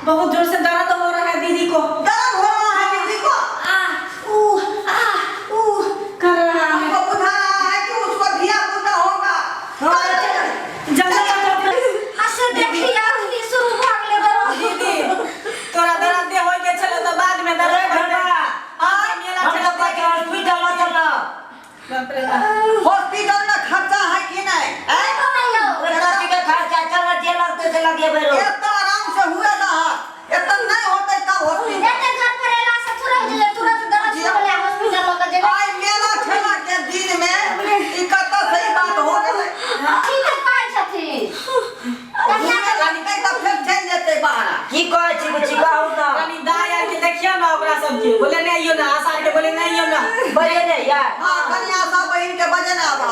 बहुत जोर से दर्द हो रहा है दीदी को। दर्द हो रहा है दीदी को? कर रहा है। आपको बुझा रहा है कि उसको धिया पुता होगा। दीदी तोरा दर्द दे होय के चले तो बाद में दर्द घटा हॉस्पिटल में खर्चा है कि नहीं? लगे बेरो इतना आराम से हुए ना, इतना नहीं होते तब हॉस्पिटल। आई मेला ठेला के दिन में ई कत्ता सही बात हो गए। लगते तब फिर चल जेते बाहर। की कहै छी कुछ कहू त कनी दाया के देखियो ना ओकरा सब के बोले नहीं आइयो ना, आशा के बोले नहीं आइयो ना, बजे नहीं यार। हां कन्या सब बहन के बजन आबा।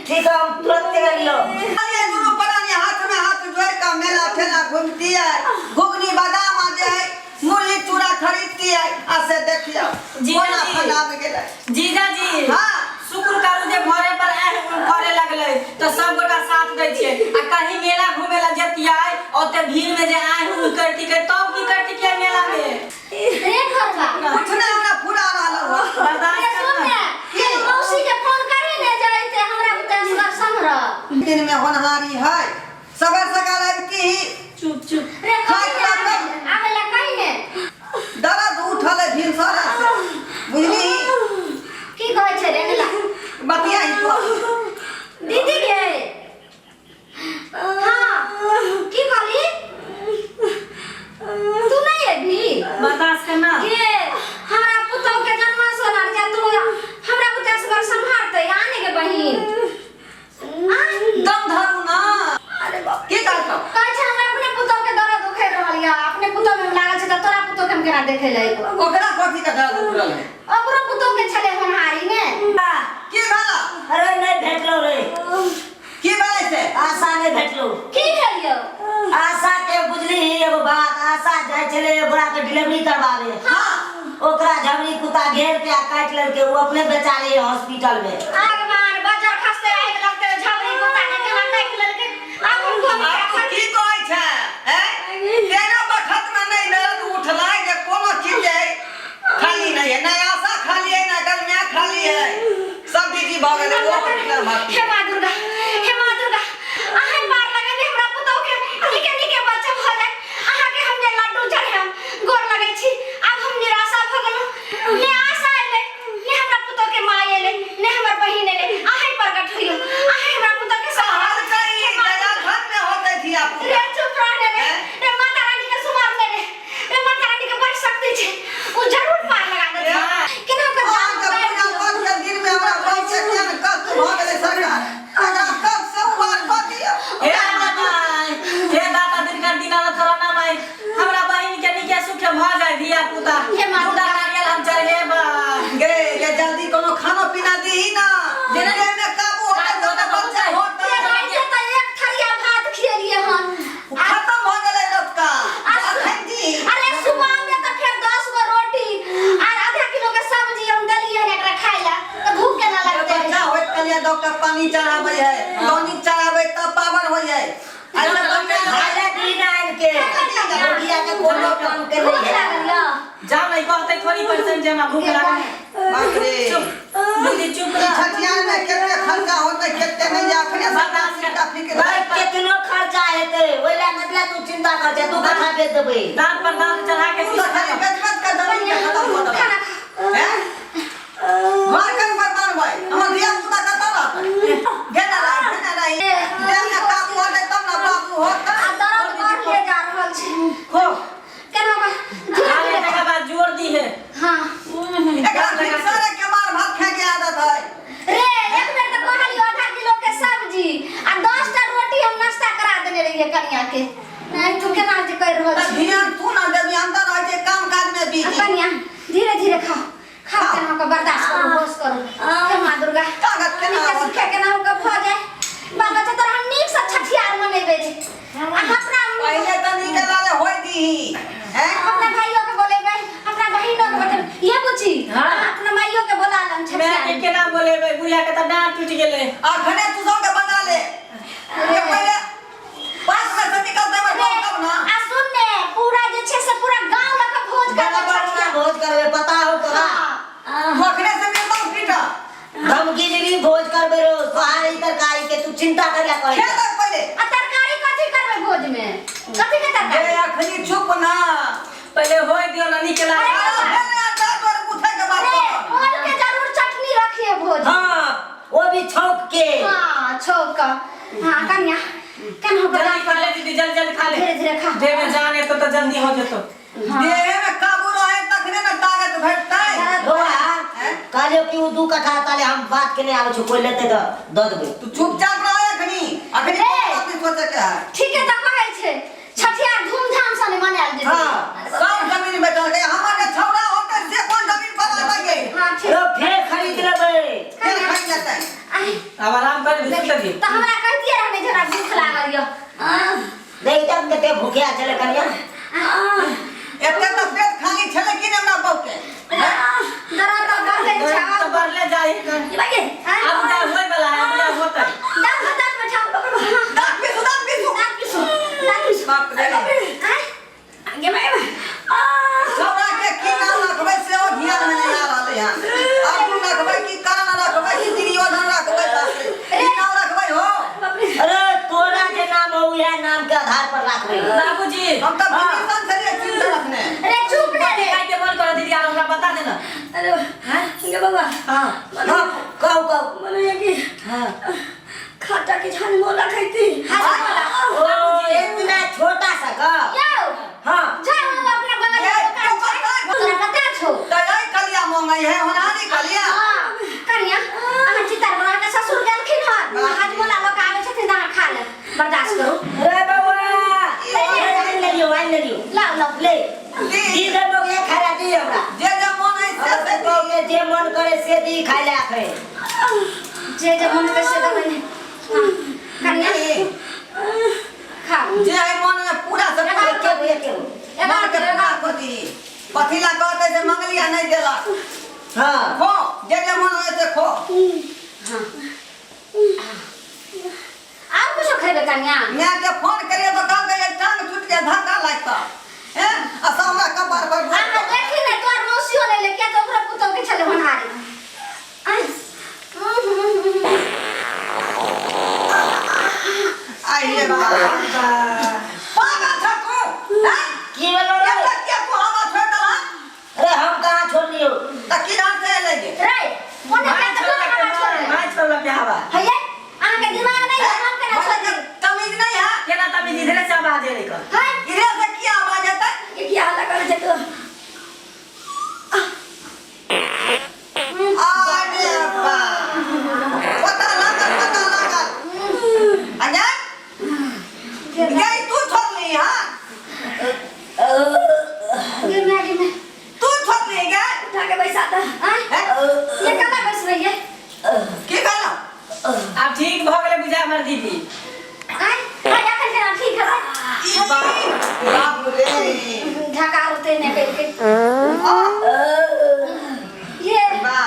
ठीक है हम तुरंत लियो। अरे दोनों परानी हाथ में हाथ जोड़ का मेला ठेला घूमती है, घुगनी बादाम आ जाए, मुरली चूड़ा खरीदती है। ऐसे देखियो कोना फंदा में गेले। जीजा जी हां शुक्र करू जे घरे पर करे लगले तो सब गोटा साथ दै छियै। आ कहीं मेला घूमे ला जतियै ओते भीड़ में जे आए हूं करती के तो की करती के मेला में कुछ नहीं हमरा पूरा रहल हो। बर्दाश्त करना दिन में होनहारी है सबर सकाल की चुप चुप दर्द उठल है भिनसर से बुझली बतिया ही तो दीदी के हाँ की कहली तू नहीं है भी बर्दाश्त करना के हमरा पुतौ के जन्म सोना जा तू हमरा पुतौ से संभालते आने के बहिन दम धरू ना। अरे बाप की करतो कहै छै हमरा अपने पुतौ के दर्द दुखे रहल या अपने पुतौ में लागल छै त तोरा पुतौ के हम केना देखे ले ओकरा कथि का दर्द उठल है? ओकरो पुतौ के छले होनहारी ने की भेला? अरे नहीं भेटलो रे। की भेलै से? आशा नहीं भेटलो। की भेलियो आशा के बुझली एगो बात, आशा जाय छले बुढ़ा के डिलीवरी करवावे। हां ओकरा झबरी कुत्ता घेर के आ काट लेलके, वो अपने बेचारे हॉस्पिटल में। भगवान बजर खसते आइ लगते झबरी कुत्ता के केना काट लेलके अब उनको आपको की कहै छै हैं? तेरा बखत में नहीं दर्द उठला जे कोनो चीज है खाली नहीं है, ना आशा खाली है ना गलमिया खाली है, सब दीदी भगल है वो हॉस्पिटल भागती हे मां दुर्गा अहाँ मार लगेले हमरा पुतौ के निके बच्चा भ जाय अहाँ के हम जे लड्डू चढ़ाम गोर लगै छी अब हम निराशा भ गेलौ ने आशा एले ने हमरा पुतौ के मां एले ने हमर बहिन एले अहाँ प्रकट होइयो अहाँ हमरा पुतौ के हाल कई दया घर में होते थी आप रे चुप रह रे माता रानी के सुमार ले रे माता रानी के बड़ शक्ति छै वो जरूर पार लगा दे केना कर आज जब पूजा पाठ के दिन में हमरा बहुत से ज्ञान कष्ट भ गेलै सरकार आगा कब से उबार क दियो। हे दाता दिन का दिन आला थोड़ा ना माई हमरा बहिन के निके सुखे भ जाय धिया पुता हे माता पुता नारियल हम चढ़ लेबा गे ये जल्दी कोनो खाना पीना दीही ना दिन में काबू होते दोने बच्चा होते ये तो एक थरिया भात खिएलिए हन खत्म हो गेलै रत का अखन दी अरे सुबह में तो फिर 10 गो रोटी और आधा किलो के सब्जी हम दलिए ने एकरा खाइला तो भूख के ना लगते बच्चा होत के लिए डॉक्टर पानी चढ़ाबै है टॉनिक चढ़ाबै तब पावर हो जाए। ऐसा बच्चा खाले दिन आइन के रोगिया के कोनो काम के भूख नहीं है। लागल या जाओ नहीं कहते थोड़ी परसेंट जमा भूख लगा बाप रे दीदी चुप रह छठियार में कितने खर्चा होते कितने नहीं आखिर बर्दाश्त कर। भाई कितनो खर्चा हेते ओइला मतलब तू चिंता कर जा, तू कथा दे देबे। दांत पर दांत चढ़ा के तो खाली बेचबच का दवाई के खत्म हो दो खाना हैं मार कर बर्बाद भाई हमर दिया पुता का तला गेना रही देह में काबू हो जाए तब ना बाबू होता आ दर्द बढ़ ले जा रहल छै हो केना बा खाने के बाद जोर दी है हां एकरा सारे के मार भात खाए के आदत है रे एक बेर तो कहलियो आधा किलो के सब्जी आ 10 टा रोटी हम नाश्ता करा देने रहिए कन्या के नहीं तू केना जे कर रहल छी ध्यान तू ना देबी अंदर रह के काम काज में बीजी कन्या धीरे धीरे खाओ केना का बर्दाश्त करो होश करो हे मां दुर्गा ताकत केना के सुखे केना का भ जाए बाल बच्चा तोरा हम नीक से छठियार मनेबे रे आ अपना पहले तो निकलाले होई दी हैं अपना भाइयों के बोलेबे अपना बहिनों के बता ये पूछी हां अपना माइयों के बोला लन मैं छठियार के नाम बोले बुढ़िया के त डांट टूट गेले आखने तू सब के बना ले ये पहले पास में से निकलते में तब ना आ सुन ने पूरा जे 6 खेल पहले आ तरकारी कथी करबे भोज में कथी के ए तरकारी अखनी चुप ना पहले होय दियो ना निकला उठे के बात अरे ओल के जरूर चटनी रखिए भोज में। हाँ वो भी छौक के हाँ छौक हाँ कन्या केन हो जल्दी खा ले दीदी जल्दी खा ले धीरे धीरे खा देह में जाने तो जल्दी हो जतो देह में काबू रहे तखने ना ताकत भेटतै बउआ कहलियो कि उ 2 कट्ठा ताले हम बात के नहीं आवे छ कोई लेते द देबे तू चुपचाप रह अखनी अपनी सोचे के है ठीक है त कहै छै छठिया धूमधाम से मनायल जेतै हां सब जमीन बेचल गए हमारे छौड़ा होते से कौन जमीन पर लगे हां ठीक तो फिर खरीद लेबे फिर खरीद लेते अब आराम कर भूख लगी त हमरा कह दिए रहने जरा भूख लागल यो नहीं तब कते भूखिया चले कनिया एते तो पेट खाली छले कि हमरा बहु के दरा त बढ़ले छा तो बढ़ले जाए लगे अब जा होय वाला है अब जा होता दांत में छाप दांत पिसु बाप रे आगे में छौड़ा के की नाम रखबै से ओ ध्यान में नहीं आ रहले यहां अब तू रखबै की कारण रखबै की दुर्योधन रखबै की नाम रखबै हो अरे तोरा के नाम हो या नाम के आधार पर रखबे बाबूजी हम तो विदेशन से चिंता रखने अरे चुप ना रे काई के मन कर दीदी यार हमरा बता देना अरे हां ये बाबा हां कहो मने ये कि हां खाता की छान मोला खाईती ओ इतना छोटा सा का यो हां जाओ अपने बगल में दुकान छै बता छो दलाई कलिया मंगाई है होनानी कलिया करिया अहाँ चितार बना के ससुर गेलखिन हन आज मोला लोग आवे छथिन त खा ले बर्दाश्त करू रे बाबा ले लियो लाओ ले दी दे लोग ये खाला दी हमरा जे जे मन है से से तो के जे मन करे से दी खाइ ले आखे जे मन के से दबने करिया खा जे है मन में पूरा सब के मार के पूरा कर दी पथिला कहते से मंगलिया नहीं देला हां खो जे जे मन है से खो हां आप कुछ खेबे कन्या मैं के फोन करिए तो कह गए टांग टूट के धक्का लगता हैं असमरा कपार पर आ देखी ने तोर मौसियो ने लेके तो ओकरा पुतो के चले बनहारी आई रे बाबा पागल छ तू हैं की बोलो रे ये क्या तू हवा छोड़ दला अरे हम कहां छोड़ लियो त की रात से लेगे रे कोने का तो हवा छोड़ मैं छोड़ लगे हवा है आ के दिमाग नहीं काम करना छोड़ तमीज नहीं है केना तभी इधर से आवाज दे लेकर है इधर से क्या आवाज आता ये क्या लगा जे तो अरे बा पता लगा अजय गई तू छोड़ ली हां गिरना गिरना तू छोड़ ली गया उठा के बैठा था ये कला बस रही है की कहला अब ठीक भ गेले बुझा हमर दीदी आया कर के ठीक है ई बाप रे ढका होते ने करके ये बा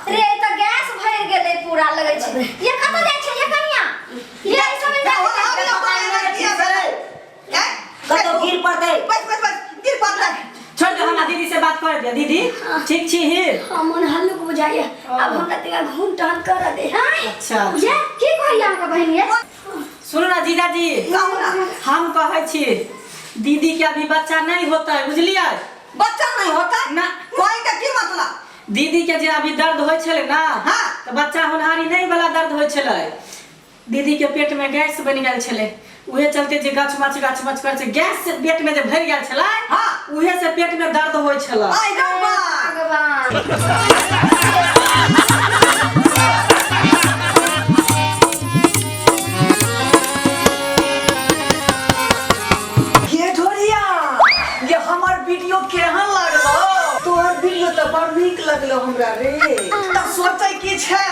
रे तो गैस भर गेले पूरा लगे छै ये कत जाय छै ये कनिया ये समय कतो गिर पड़ते बस गिर पड़ता छोड़ दो हमरा दीदी से बात कर दिया दीदी ठीक छी ही मन हल्लुक बुझाइए अब हमरा तेरा घूम टहल कर दे अच्छा ये की कहिया का बहन ये सुनो ना जीजा जी कहू ना हम कहै छी दीदी के अभी बच्चा नहीं होता है बुझलिए बच्चा नहीं होता ना कोई का की मतलब दीदी के जे अभी दर्द होय छले ना हाँ। तो बच्चा होनहारी नहीं वाला दर्द होय छले दीदी के पेट में गैस बन गेल छले उहे चलते जे गाछ माछ कर से गैस से पेट में जे भर गेल छले हाँ। उहे से पेट में दर्द होय छले आई भगवान भगवान ये ढोरिया ये हमर वीडियो केहन लागलो तोहर वीडियो तो बड़ नीक लगलो हमरा रे त सोचै की छै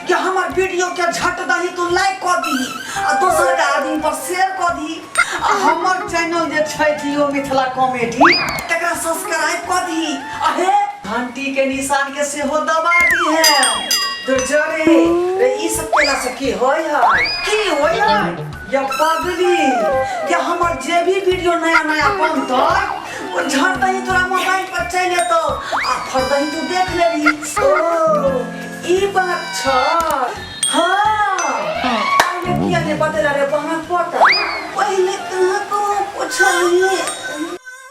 कि हमर वीडियो के झट दही तू लाइक क दी आ दोसर के आदमी पर शेयर क दी आ हमर चैनल जे छै जियो मिथिला कॉमेडी तकरा सब्सक्राइब क दी अहे घंटी के निशान के सेहो दबा दी है तो जरे रे ई सब केला से की होय है की होय है ये पगली ये हमर जे भी वीडियो नया नया बनतो वो झट दही तोरा मोबाइल पर चले तो आ फर दही तू देख लेबी ओ ई बात छ हां आइले किया नहीं बतेला रे हमें पता पहले कहाँ को पूछली